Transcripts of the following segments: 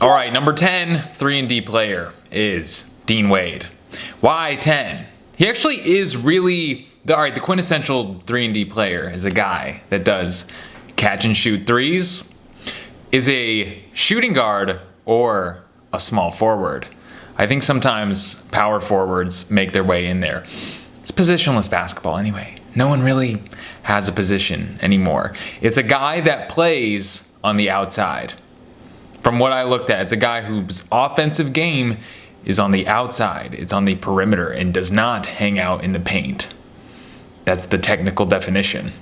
All right, number 10, 3-and-D player is Dean Wade. Why 10? He actually is really, the quintessential 3-and-D player is a guy that does catch and shoot threes, is a shooting guard, or a small forward. I think sometimes power forwards make their way in there. It's positionless basketball anyway. No one really has a position anymore. It's a guy that plays on the outside. From what I looked at, it's a guy whose offensive game is on the outside. It's on the perimeter and does not hang out in the paint. That's the technical definition,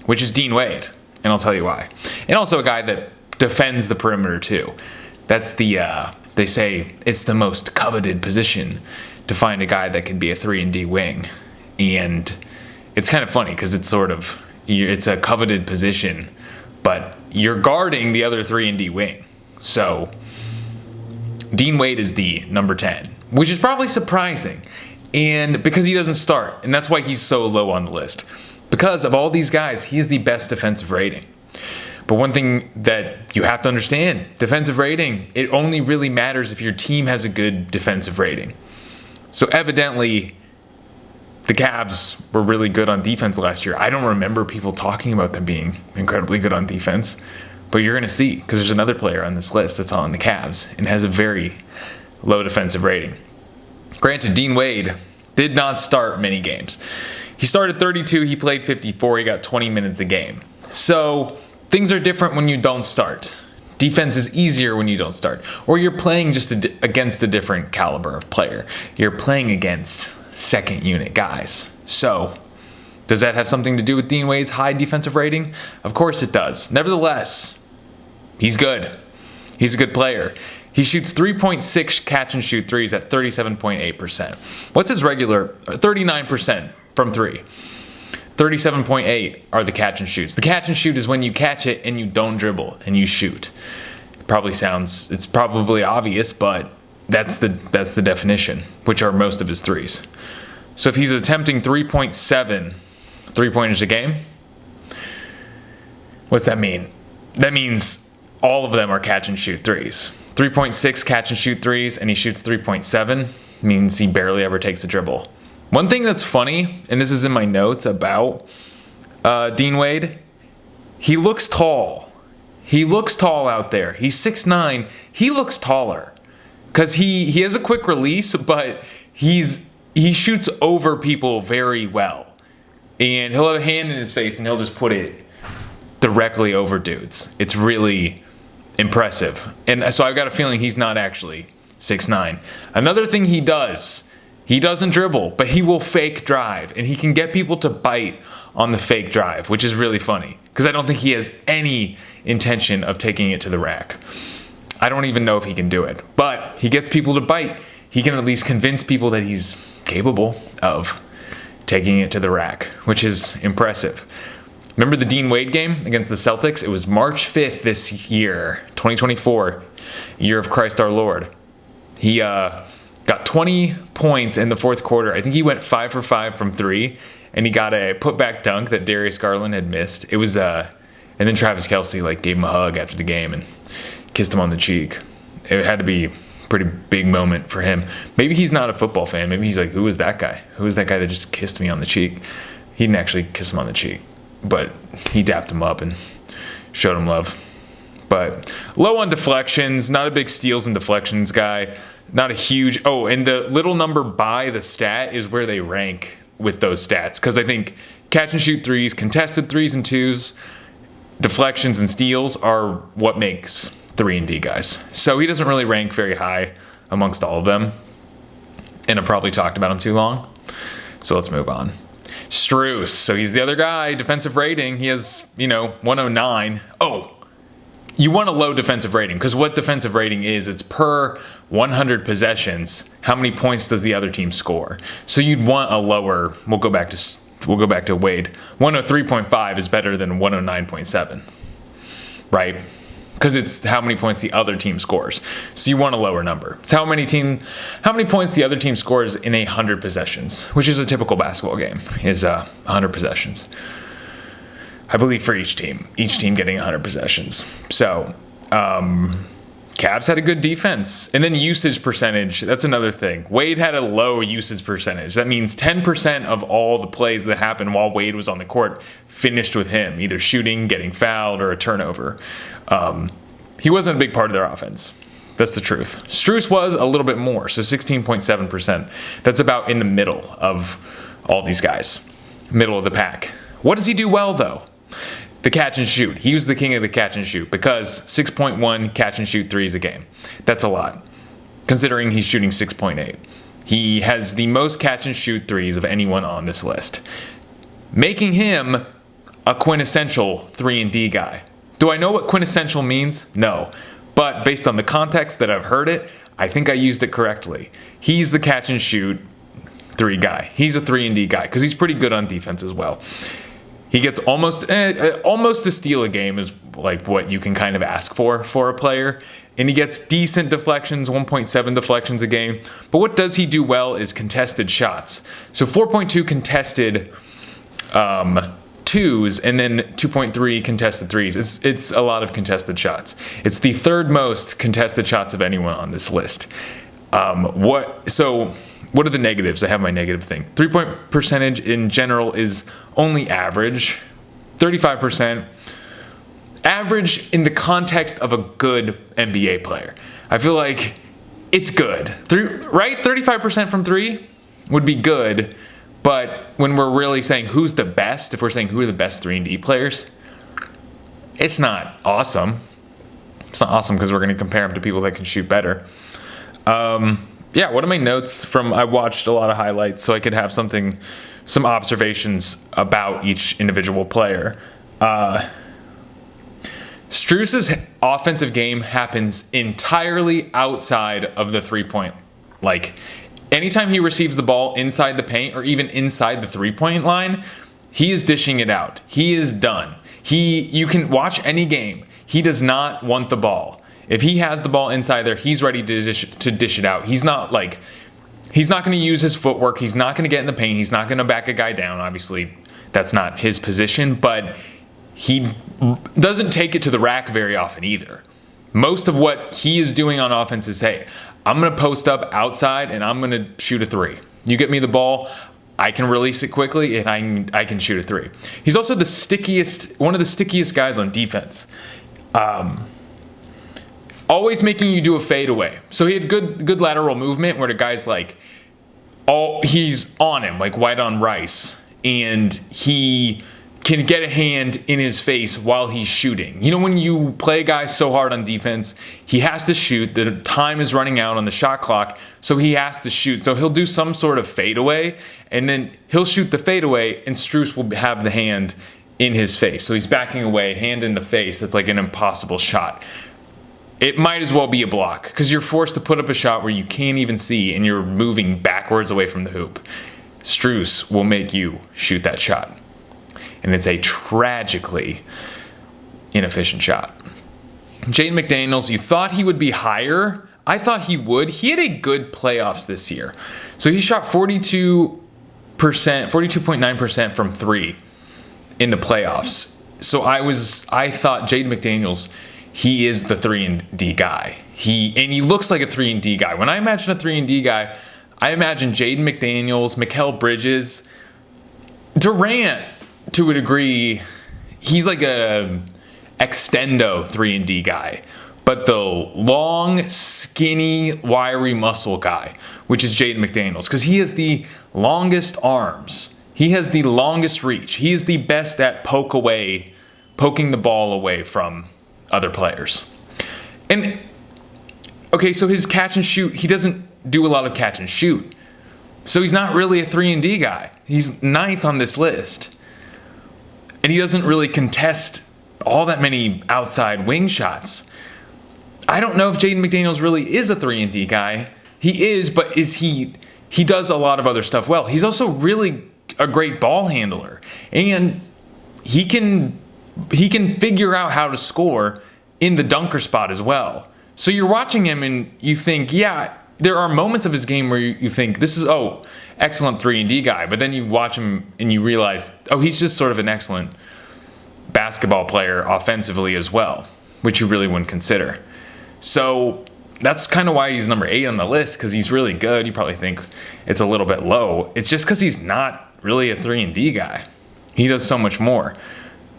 which is Dean Wade, and I'll tell you why. And also a guy that defends the perimeter too. That's they say it's the most coveted position to find a guy that can be a 3-and-D wing. And it's kind of funny because it's a coveted position, but you're guarding the other 3-and-D wing. So Dean Wade is the number 10, which is probably surprising, and because he doesn't start, and that's why he's so low on the list. Because of all these guys, he is the best defensive rating. But one thing that you have to understand, defensive rating, it only really matters if your team has a good defensive rating. So evidently, the Cavs were really good on defense last year. I don't remember people talking about them being incredibly good on defense. But you're going to see, because there's another player on this list that's on the Cavs and has a very low defensive rating. Granted, Dean Wade did not start many games. He started 32, he played 54, he got 20 minutes a game. So things are different when you don't start. Defense is easier when you don't start. Or you're playing just against a different caliber of player. You're playing against second unit guys. So does that have something to do with Dean Wade's high defensive rating? Of course it does. Nevertheless, he's good. He's a good player. He shoots 3.6 catch and shoot threes at 37.8%. What's his regular? 39% from three. 37.8 are the catch and shoots. The catch and shoot is when you catch it and you don't dribble and you shoot. It's probably obvious, but that's the definition, which are most of his threes. So if he's attempting 3.7 3-pointers a game, what's that mean? That means all of them are catch and shoot threes. 3.6 catch and shoot threes, and he shoots 3.7 means he barely ever takes a dribble. One thing that's funny, and this is in my notes about Dean Wade, he looks tall. He looks tall out there. He's 6'9". He looks taller because he has a quick release, but he shoots over people very well. And he'll have a hand in his face and he'll just put it directly over dudes. It's really impressive. And so I've got a feeling he's not actually 6'9". Another thing he doesn't dribble, but he will fake drive. And he can get people to bite on the fake drive, which is really funny. Because I don't think he has any intention of taking it to the rack. I don't even know if he can do it. But he gets people to bite. He can at least convince people that he's capable of taking it to the rack, which is impressive. Remember the Dean Wade game against the Celtics? It was March 5th this year, 2024, year of Christ our Lord. He got 20 points in the fourth quarter. I think he went 5 for 5 from 3, and he got a putback dunk that Darius Garland had missed. It was and then Travis Kelce gave him a hug after the game and kissed him on the cheek. It had to be pretty big moment for him. Maybe he's not a football fan. Maybe he's like, who is that guy? Who is that guy that just kissed me on the cheek? He didn't actually kiss him on the cheek, but he dapped him up and showed him love. But low on deflections, not a big steals and deflections guy. Not a huge... Oh, and the little number by the stat is where they rank with those stats. Because I think catch and shoot threes, contested threes and twos, deflections and steals are what makes 3-and-D guys. So he doesn't really rank very high amongst all of them. And I probably talked about him too long. So let's move on. Strus. So he's the other guy. Defensive rating. He has, 109. Oh, you want a low defensive rating. Because what defensive rating is, it's per 100 possessions. How many points does the other team score? So you'd want a lower. We'll go back to Wade. 103.5 is better than 109.7. Right? Because it's how many points the other team scores. So you want a lower number. It's how many points the other team scores in 100 possessions, which is a typical basketball game, is 100 possessions. I believe for each team getting 100 possessions. So Cavs had a good defense. And then usage percentage, that's another thing. Wade had a low usage percentage. That means 10% of all the plays that happened while Wade was on the court finished with him, either shooting, getting fouled, or a turnover. He wasn't a big part of their offense. That's the truth. Strus was a little bit more, so 16.7%. That's about in the middle of all these guys. Middle of the pack. What does he do well, though? The catch and shoot. He was the king of the catch and shoot because 6.1 catch and shoot threes a game. That's a lot, considering he's shooting 6.8. He has the most catch and shoot threes of anyone on this list, making him a quintessential 3-and-D guy. Do I know what quintessential means? No. But based on the context that I've heard it, I think I used it correctly. He's the catch and shoot 3 guy. He's a 3-and-D guy because he's pretty good on defense as well. He gets almost a steal a game is like what you can kind of ask for a player. And he gets decent deflections, 1.7 deflections a game. But what does he do well is contested shots. So 4.2 contested twos and then 2.3 contested threes. It's a lot of contested shots. It's the third most contested shots of anyone on this list. What are the negatives? I have my negative thing. 3-point percentage in general is only average, 35%. Average in the context of a good NBA player. I feel like it's good. Right? 35% from 3 would be good, but when we're really saying who's the best, if we're saying who are the best 3-and-D players, it's not awesome. It's not awesome because we're going to compare them to people that can shoot better. Yeah, what are my notes from? I watched a lot of highlights so I could have some observations about each individual player. Strus's offensive game happens entirely outside of the 3-point. Like, anytime he receives the ball inside the paint or even inside the 3-point line, he is dishing it out. He is done. You can watch any game. He does not want the ball. If he has the ball inside there, he's ready to dish it out. He's not going to use his footwork. He's not going to get in the paint. He's not going to back a guy down. Obviously, that's not his position, but he doesn't take it to the rack very often either. Most of what he is doing on offense is, hey, I'm going to post up outside and I'm going to shoot a 3. You get me the ball, I can release it quickly and I can shoot a 3. He's also one of the stickiest guys on defense. Always making you do a fadeaway. So he had good lateral movement where the guy's like, he's on him, like white on rice. And he can get a hand in his face while he's shooting. You know, when you play a guy so hard on defense, he has to shoot. The time is running out on the shot clock, so he has to shoot. So he'll do some sort of fadeaway, and then he'll shoot the fadeaway, and Strus will have the hand in his face. So he's backing away, hand in the face. That's like an impossible shot. It might as well be a block because you're forced to put up a shot where you can't even see and you're moving backwards away from the hoop. Strus will make you shoot that shot. And it's a tragically inefficient shot. Jaden McDaniels, you thought he would be higher. I thought he would. He had a good playoffs this year. So he shot 42.9% from 3 in the playoffs. So I thought Jaden McDaniels, he is the 3-and-D guy. He looks like a 3-and-D guy. When I imagine a 3-and-D guy, I imagine Jaden McDaniels, Mikal Bridges, Durant to a degree. He's like a extendo 3-and-D guy, but the long, skinny, wiry muscle guy, which is Jaden McDaniels, because he has the longest arms. He has the longest reach. He is the best at poking the ball away from other players. And okay, so his catch and shoot, he doesn't do a lot of catch and shoot. So he's not really a 3-and-D guy. He's 9th on this list. And he doesn't really contest all that many outside wing shots. I don't know if Jaden McDaniels really is a 3-and-D guy. He is, but he does a lot of other stuff well. He's also really a great ball handler. And he can figure out how to score in the dunker spot as well. So you're watching him and you think, yeah, there are moments of his game where you think, this is, excellent 3-and-D guy. But then you watch him and you realize, he's just sort of an excellent basketball player offensively as well, which you really wouldn't consider. So that's kind of why he's number 8 on the list, because he's really good. You probably think it's a little bit low. It's just because he's not really a 3-and-D guy. He does so much more,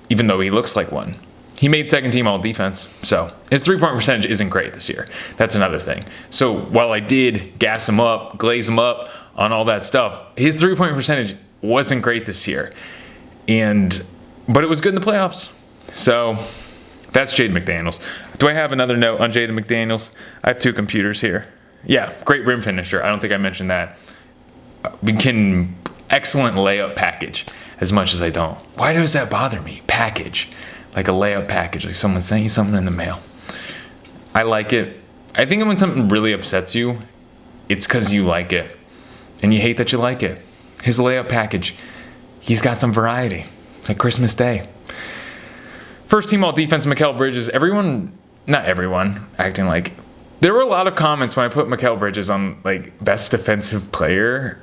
even though he looks like one. He made second team all defense, so his 3-point percentage isn't great this year. That's another thing. So while I did gas him up, glaze him up on all that stuff, his 3-point percentage wasn't great this year. But it was good in the playoffs. So that's Jaden McDaniels. Do I have another note on Jaden McDaniels? I have 2 computers here. Yeah, great rim finisher. I don't think I mentioned that. Excellent layup package, as much as I don't. Why does that bother me? Package. Like a layup package, like someone sent you something in the mail. I like it. I think when something really upsets you, it's because you like it. And you hate that you like it. His layup package, he's got some variety. It's like Christmas Day. First team all defense, Mikal Bridges. Not everyone, acting like. There were a lot of comments when I put Mikal Bridges on like best defensive player,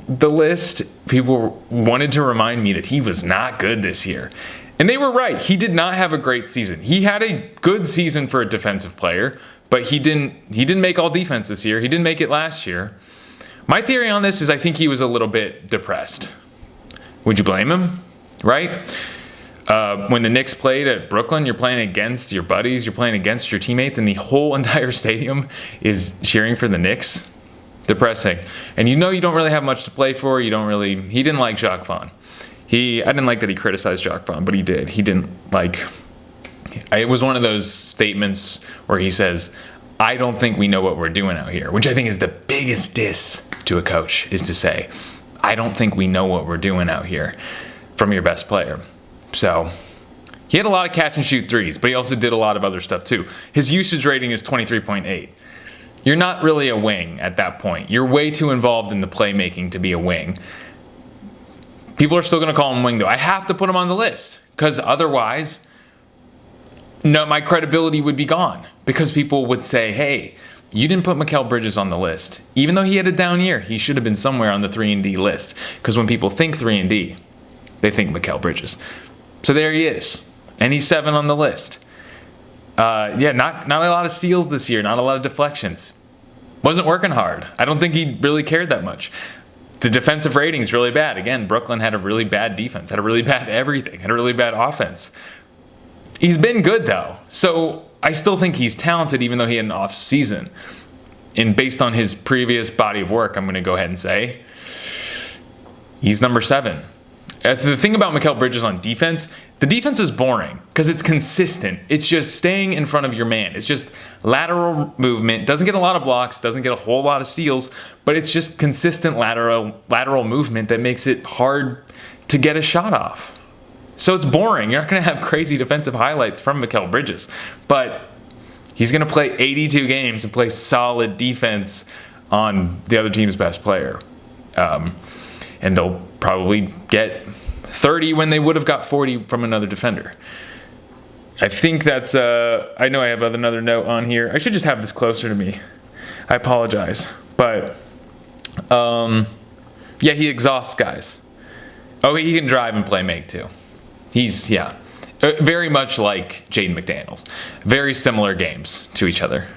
the list. People wanted to remind me that he was not good this year. And they were right. He did not have a great season. He had a good season for a defensive player, but he didn't make all defense this year. He didn't make it last year. My theory on this is I think he was a little bit depressed. Would you blame him? Right? When the Knicks played at Brooklyn, you're playing against your buddies, you're playing against your teammates, and the whole entire stadium is cheering for the Knicks. Depressing. And you know you don't really have much to play for. He didn't like Jacques Vaughn. I didn't like that he criticized Jacques Vaughn, but he did. He didn't like. It was one of those statements where he says, "I don't think we know what we're doing out here," which I think is the biggest diss to a coach, is to say, "I don't think we know what we're doing out here," from your best player. So he had a lot of catch and shoot threes, but he also did a lot of other stuff too. His usage rating is 23.8. You're not really a wing at that point. You're way too involved in the playmaking to be a wing. People are still going to call him wing, though. I have to put him on the list, because otherwise, no, my credibility would be gone. Because people would say, hey, you didn't put Mikal Bridges on the list. Even though he had a down year, he should have been somewhere on the 3-and-D list. Because when people think 3-and-D, they think Mikal Bridges. So there he is. And he's 7 on the list. Not a lot of steals this year, not a lot of deflections. Wasn't working hard. I don't think he really cared that much. The defensive rating is really bad. Again, Brooklyn had a really bad defense, had a really bad everything, had a really bad offense. He's been good, though. So I still think he's talented, even though he had an off season. And based on his previous body of work, I'm going to go ahead and say he's number 7. The thing about Mikal Bridges on defense, the defense is boring because it's consistent. It's just staying in front of your man. It's just lateral movement. Doesn't get a lot of blocks, doesn't get a whole lot of steals, but it's just consistent lateral movement that makes it hard to get a shot off. So it's boring. You're not going to have crazy defensive highlights from Mikal Bridges, but he's going to play 82 games and play solid defense on the other team's best player. And they'll probably get 30 when they would have got 40 from another defender. I think that's, I know I have another note on here. I should just have this closer to me. I apologize. But, yeah, he exhausts guys. Oh, he can drive and play make too. He's, very much like Jaden McDaniels. Very similar games to each other.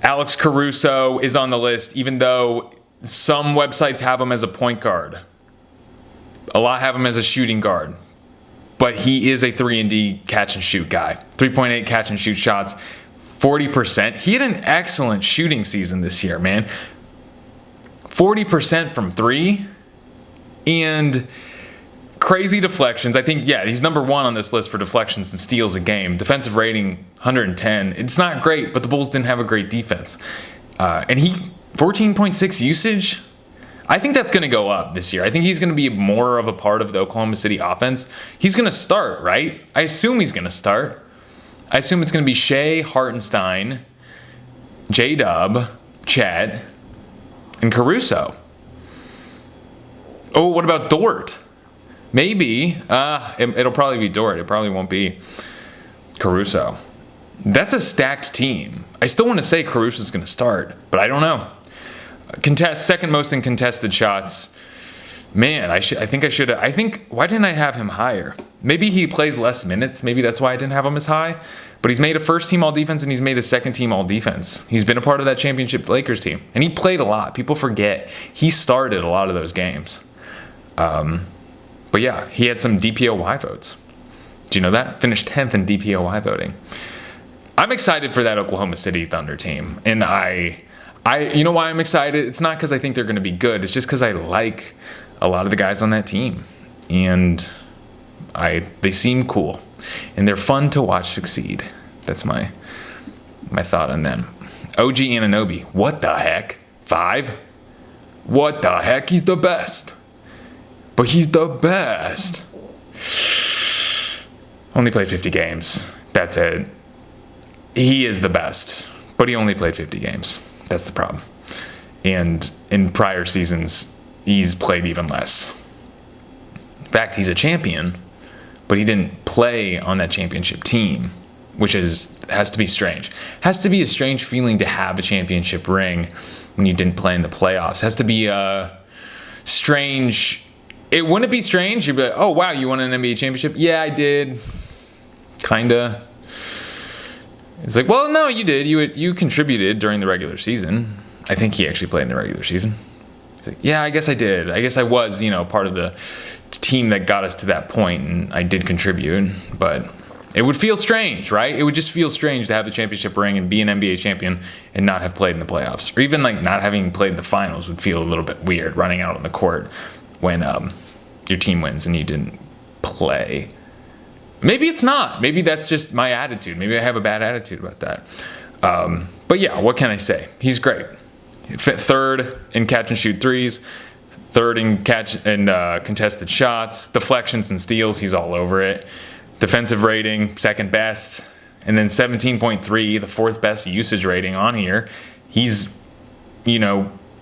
Alex Caruso is on the list, even though some websites have him as a point guard. A lot have him as a shooting guard. But he is a 3-and-D catch and shoot guy. 3.8 catch and shoot shots, 40%. He had an excellent shooting season this year, man. 40% from 3. And crazy deflections. I think, he's number 1 on this list for deflections and steals a game. Defensive rating, 110. It's not great, but the Bulls didn't have a great defense. And he 14.6 usage. I think that's going to go up this year. I think he's going to be more of a part of the Oklahoma City offense. He's going to start, right? I assume he's going to start. I assume it's going to be Shea, Hartenstein, J-Dub, Chet, and Caruso. Oh, what about Dort? Maybe. It'll probably be Dort. It probably won't be Caruso. That's a stacked team. I still want to say Caruso's going to start, but I don't know. Second most in contested shots. Man, I think I should have. Why didn't I have him higher? Maybe he plays less minutes. Maybe that's why I didn't have him as high. But he's made a first team all defense and he's made a second team all defense. He's been a part of that championship Lakers team. And he played a lot. People forget. He started a lot of those games. But yeah, he had some DPOY votes. Do you know that? Finished 10th in DPOY voting. I'm excited for that Oklahoma City Thunder team. And you know why I'm excited? It's not because I think they're going to be good. It's just because I like a lot of the guys on that team. And they seem cool. And they're fun to watch succeed. That's my thought on them. OG Anunoby. What the heck? 5? What the heck? He's the best. But he's the best. Only played 50 games. That's it. He is the best. But he only played 50 games. That's the problem. And in prior seasons, he's played even less. In fact, he's a champion, but he didn't play on that championship team, which has to be strange. Has to be a strange feeling to have a championship ring when you didn't play in the playoffs. Has to be a strange. It wouldn't be strange. You'd be like, oh wow, you won an NBA championship? Yeah, I did. Kinda. It's like, well, no, you did. You contributed during the regular season. I think he actually played in the regular season. He's like, yeah, I guess I did. I guess I was, part of the team that got us to that point, and I did contribute. But it would feel strange, right? It would just feel strange to have the championship ring and be an NBA champion and not have played in the playoffs. Or even like not having played the finals would feel a little bit weird, running out on the court when your team wins and you didn't play. Maybe it's not. Maybe that's just my attitude. Maybe I have a bad attitude about that. But yeah, what can I say? He's great. Third in catch and shoot threes. Third in catch and contested shots. Deflections and steals, he's all over it. Defensive rating, second best. And then 17.3, the fourth best usage rating on here. He's,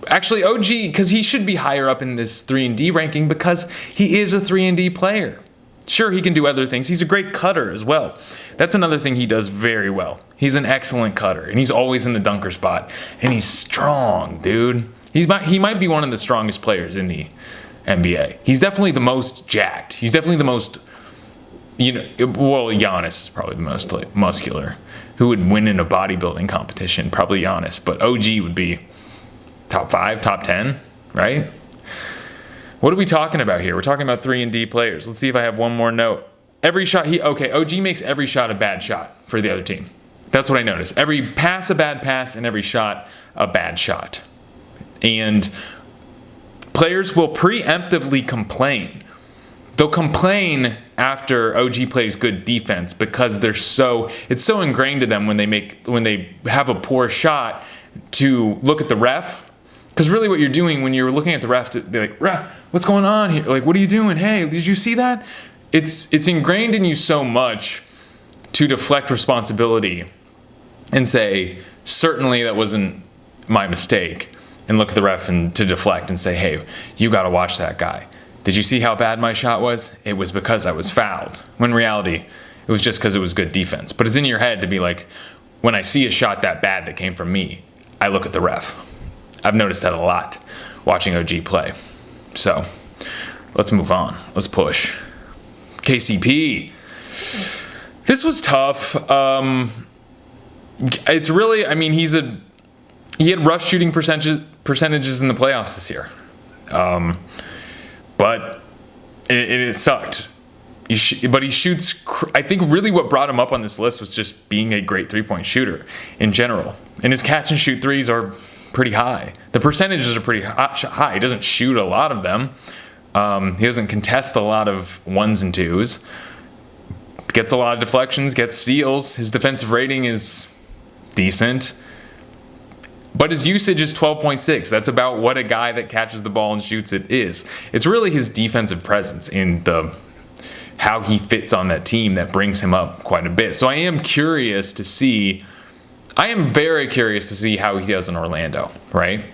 actually OG, because he should be higher up in this 3-and-D ranking because he is a 3-and-D player. Sure, he can do other things. He's a great cutter as well. That's another thing he does very well. He's an excellent cutter, and he's always in the dunker spot. And he's strong, dude. He might be one of the strongest players in the NBA. He's definitely the most jacked. He's definitely the most, Giannis is probably the most muscular. Who would win in a bodybuilding competition? Probably Giannis. But OG would be top 5, top 10, right? What are we talking about here? We're talking about 3-and-D players. Let's see if I have one more note. Every shot, OG makes every shot a bad shot for the other team. That's what I noticed. Every pass a bad pass and every shot a bad shot. And players will preemptively complain. They'll complain after OG plays good defense because it's so ingrained to them when they have a poor shot to look at the ref. Because really what you're doing when you're looking at the ref to be like, ref, what's going on here? Like, what are you doing? Hey, did you see that? It's ingrained in you so much to deflect responsibility and say, certainly that wasn't my mistake. And look at the ref and to deflect and say, hey, you got to watch that guy. Did you see how bad my shot was? It was because I was fouled. When in reality, it was just because it was good defense. But it's in your head to be like, when I see a shot that bad that came from me, I look at the ref. I've noticed that a lot watching OG play. So let's move on. Let's push. KCP. This was tough. It's really, he had rough shooting percentages in the playoffs this year. But it sucked. But he shoots, I think really what brought him up on this list was just being a great three-point shooter in general. And his catch and shoot threes are pretty high. The percentages are pretty high. He doesn't shoot a lot of them. He doesn't contest a lot of 1s and 2s. Gets a lot of deflections, gets steals. His defensive rating is decent. But his usage is 12.6. That's about what a guy that catches the ball and shoots it is. It's really his defensive presence in how he fits on that team that brings him up quite a bit. So I am very curious to see how he does in Orlando, right?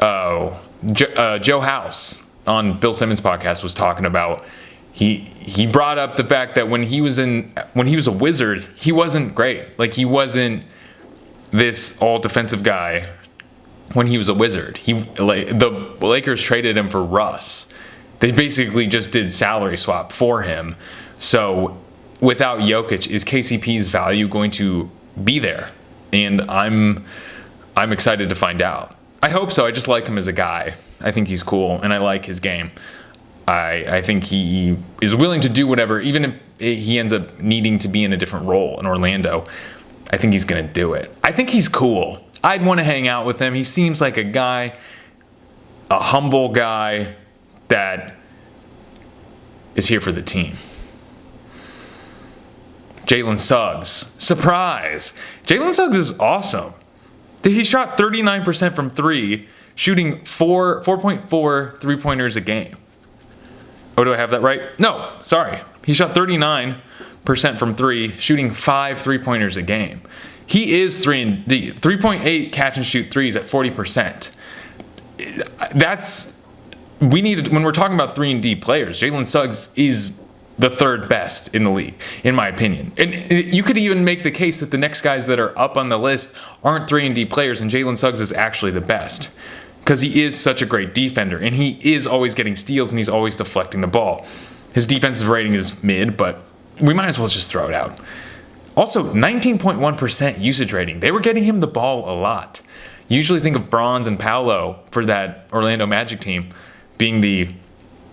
Joe House on Bill Simmons' podcast was talking about, he brought up the fact that when he was a Wizard, he wasn't great. Like, he wasn't this all defensive guy when he was a Wizard. The Lakers traded him for Russ, They basically just did salary swap for him. So without Jokic, is KCP's value going to be there? And I'm excited to find out. I hope so. I just like him as a guy. I think he's cool, and I like his game. I think he is willing to do whatever, even if he ends up needing to be in a different role in Orlando. I think he's going to do it. I think he's cool. I'd want to hang out with him. He seems like a guy, a humble guy that is here for the team. Jalen Suggs. Surprise! Jalen Suggs is awesome. He shot 39% from 3, shooting 4.4 three-pointers a game. Oh, do I have that right? No, sorry. He shot 39% from 3, shooting 5 three-pointers a game. He is 3.8 catch and shoot threes at 40%. When we're talking about 3-and-D players, Jalen Suggs is the third best in the league, in my opinion. And you could even make the case that the next guys that are up on the list aren't 3-and-D players, and Jalen Suggs is actually the best. Because he is such a great defender, and he is always getting steals, and he's always deflecting the ball. His defensive rating is mid, but we might as well just throw it out. Also, 19.1% usage rating. They were getting him the ball a lot. You usually think of Bronze and Paolo for that Orlando Magic team being the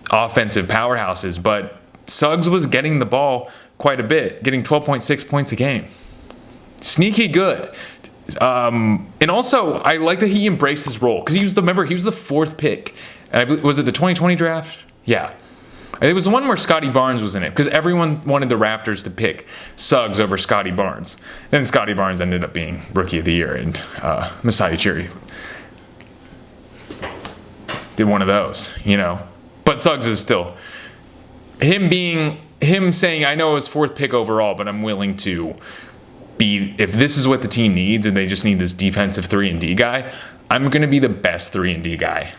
offensive powerhouses, but Suggs was getting the ball quite a bit, getting 12.6 points a game. Sneaky good. And also, I like that he embraced his role, because he was the 4th pick. And was it the 2020 draft? Yeah. It was the one where Scotty Barnes was in it, because everyone wanted the Raptors to pick Suggs over Scotty Barnes. Then Scotty Barnes ended up being Rookie of the Year, and Masai Ujiri did one of those, But Suggs is still... Him saying, I know it was 4th pick overall, but I'm willing to... if this is what the team needs and they just need this defensive 3-and-D guy, I'm going to be the best 3-and-D guy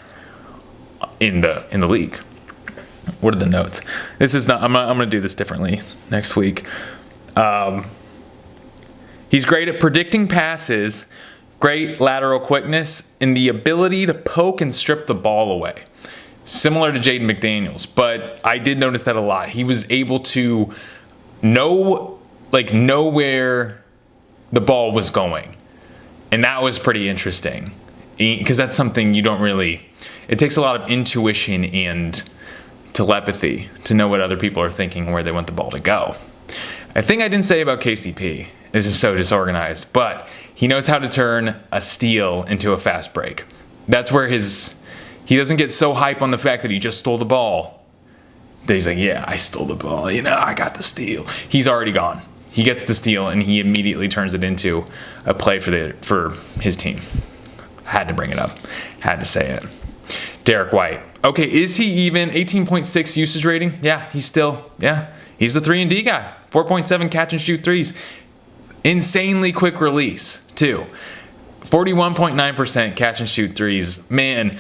in the league. What are the notes? This is not. I'm going to do this differently next week. He's great at predicting passes, great lateral quickness, and the ability to poke and strip the ball away. Similar to Jaden McDaniels, but I did notice that a lot. He was able to know where the ball was going. And that was pretty interesting, because that's something you don't really... It takes a lot of intuition and telepathy to know what other people are thinking and where they want the ball to go. A thing I didn't say about KCP, this is so disorganized, but he knows how to turn a steal into a fast break. That's where he doesn't get so hype on the fact that he just stole the ball. That he's like, yeah, I stole the ball. I got the steal. He's already gone. He gets the steal, and he immediately turns it into a play for his team. Had to bring it up. Had to say it. Derek White. Okay, is he even 18.6 usage rating? Yeah, he's the 3-and-D guy. 4.7 catch and shoot threes. Insanely quick release, too. 41.9% catch and shoot threes. Man,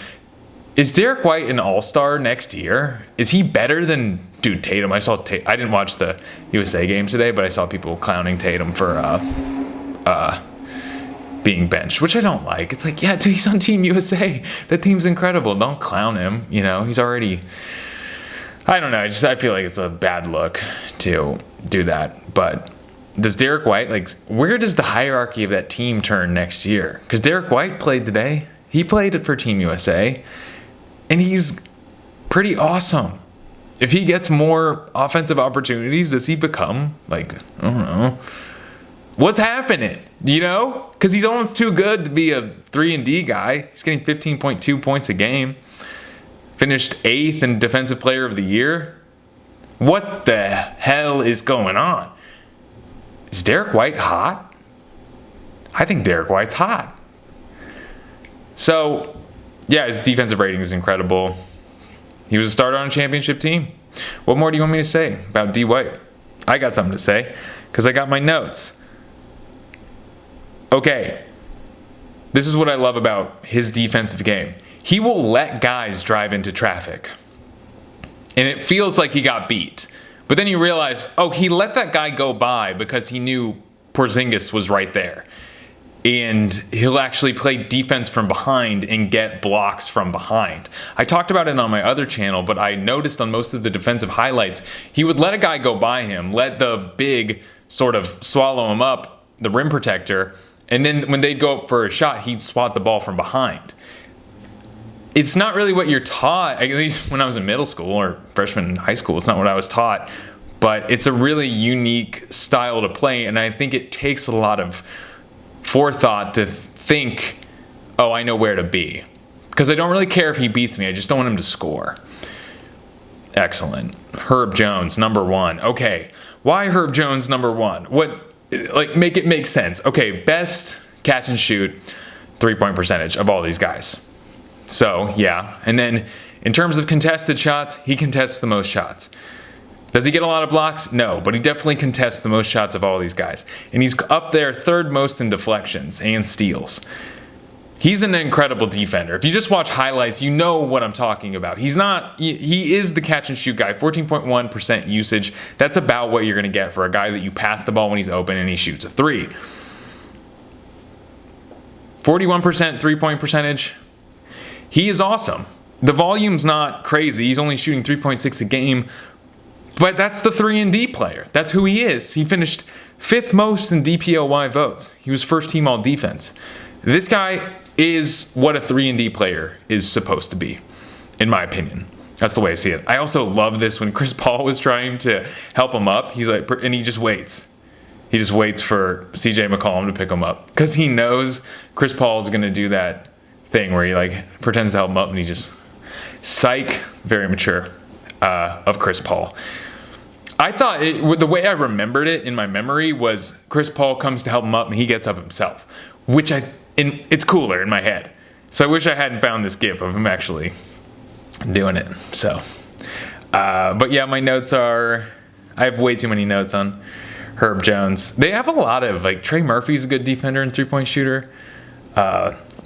is Derek White an all-star next year? Is he better than Tatum? I didn't watch the USA games today, but I saw people clowning Tatum for being benched, which I don't like. It's like, yeah, dude, he's on Team USA. That team's incredible. Don't clown him. He's already... I don't know. I feel like it's a bad look to do that. But does Derek White, where does the hierarchy of that team turn next year? Because Derek White played today. He played it for Team USA. And he's pretty awesome. If he gets more offensive opportunities, does he become, I don't know. What's happening? Because he's almost too good to be a 3-and-D guy. He's getting 15.2 points a game. Finished 8th in Defensive Player of the Year. What the hell is going on? Is Derek White hot? I think Derek White's hot. So, yeah, his defensive rating is incredible. He was a starter on a championship team. What more do you want me to say about D. White? I got something to say because I got my notes. Okay, this is what I love about his defensive game. He will let guys drive into traffic. And it feels like he got beat. But then you realize, he let that guy go by because he knew Porzingis was right there. and he'll actually play defense from behind and get blocks from behind. I talked about it on my other channel, but I noticed on most of the defensive highlights, he would let a guy go by him, let the big sort of swallow him up, the rim protector, and then when they'd go up for a shot, he'd swat the ball from behind. It's not really what you're taught, at least when I was in middle school or freshman in high school, it's not what I was taught, but it's a really unique style to play, and I think it takes a lot of forethought to think, oh, I know where to be. Because I don't really care if he beats me, I just don't want him to score. Excellent. Herb Jones, number 1. Okay, why Herb Jones number 1? What, like, make it make sense. Okay, best catch and shoot 3-point percentage of all these guys. So, yeah. And then in terms of contested shots, he contests the most shots. Does he get a lot of blocks? No, but he definitely contests the most shots of all these guys. And he's up there 3rd most in deflections and steals. He's an incredible defender. If you just watch highlights, you know what I'm talking about. He is the catch and shoot guy, 14.1% usage. That's about what you're going to get for a guy that you pass the ball when he's open and he shoots a 3. 41% 3-point percentage. He is awesome. The volume's not crazy. He's only shooting 3.6 a game. But that's the 3-and-D player. That's who he is. He finished 5th most in DPOY votes. He was 1st team all defense. This guy is what a 3-and-D player is supposed to be, in my opinion. That's the way I see it. I also love this when Chris Paul was trying to help him up. He's like, and he just waits. He just waits for CJ McCollum to pick him up. Because he knows Chris Paul is going to do that thing where he like pretends to help him up and he just, psych, very mature of Chris Paul. I thought the way I remembered it in my memory was Chris Paul comes to help him up and he gets up himself, which it's cooler in my head. So I wish I hadn't found this gif of him actually doing it. So, but yeah, my notes are, I have way too many notes on Herb Jones. They have a lot of, like, Trey Murphy's a good defender and 3-point shooter.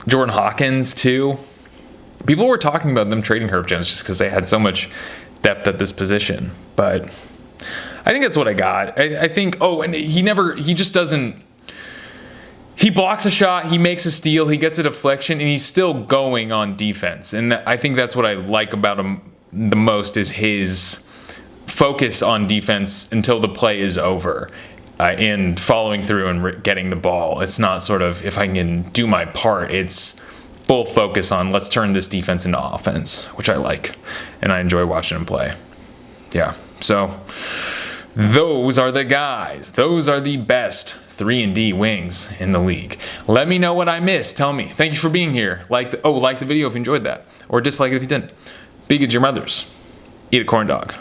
Jordan Hawkins too. People were talking about them trading Herb Jones just because they had so much depth at this position, but I think that's what I got. I think, and he just doesn't, he blocks a shot, he makes a steal, he gets a deflection, and he's still going on defense. And I think that's what I like about him the most is his focus on defense until the play is over and following through and getting the ball. It's not sort of, if I can do my part, it's full focus on let's turn this defense into offense, which I like. And I enjoy watching him play. Yeah, so those are the guys. Those are the best 3-and-D wings in the league. Let me know what I missed. Tell me. Thank you for being here. Like the video if you enjoyed that. Or dislike it if you didn't. Be good to your mothers. Eat a corn dog.